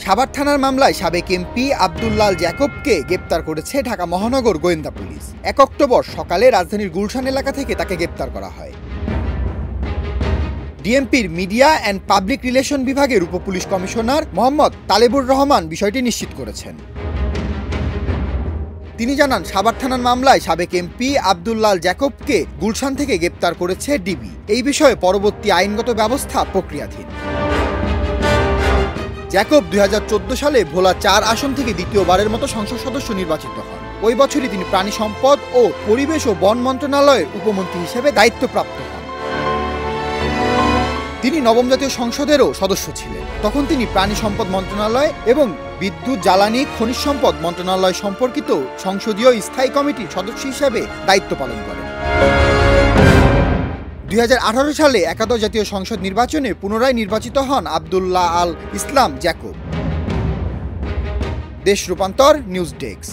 সাভার থানার মামলায় সাবেক এমপি আব্দুল্লাল জ্যাকবকে গ্রেপ্তার করেছে ঢাকা মহানগর গোয়েন্দা পুলিশ। ১ অক্টোবর সকালে রাজধানীর গুলশান এলাকা থেকে তাকে গ্রেপ্তার করা হয়। ডিএমপির মিডিয়া অ্যান্ড পাবলিক রিলেশন বিভাগের উপপুলিশ কমিশনার মোহাম্মদ তালেবুর রহমান বিষয়টি নিশ্চিত করেছেন। তিনি জানান, সাভার থানার মামলায় সাবেক এমপি আব্দুল্লাল জ্যাকবকে গুলশান থেকে গ্রেপ্তার করেছে ডিবি। এই বিষয়ে পরবর্তী আইনগত ব্যবস্থা প্রক্রিয়াধীন। জ্যাকব ২০১৪ সালে ভোলা ৪ আসন থেকে দ্বিতীয়বারের মতো সংসদ সদস্য নির্বাচিত হন। ওই বছরই তিনি প্রাণী সম্পদ ও পরিবেশ ও বন মন্ত্রণালয়ের উপমন্ত্রী হিসেবে দায়িত্বপ্রাপ্ত হন। তিনি নবম জাতীয় সংসদেরও সদস্য ছিলেন। তখন তিনি প্রাণী সম্পদ মন্ত্রণালয় এবং বিদ্যুৎ, জ্বালানি, খনিজ সম্পদ মন্ত্রণালয় সম্পর্কিত সংসদীয় স্থায়ী কমিটির সদস্য হিসেবে দায়িত্ব পালন করেন। ২০১৮ সালে একাদশ জাতীয় সংসদ নির্বাচনে পুনরায় নির্বাচিত হন আব্দুল্লাহ আল ইসলাম জ্যাকব। দেশ রূপান্তর নিউজ ডেস্ক।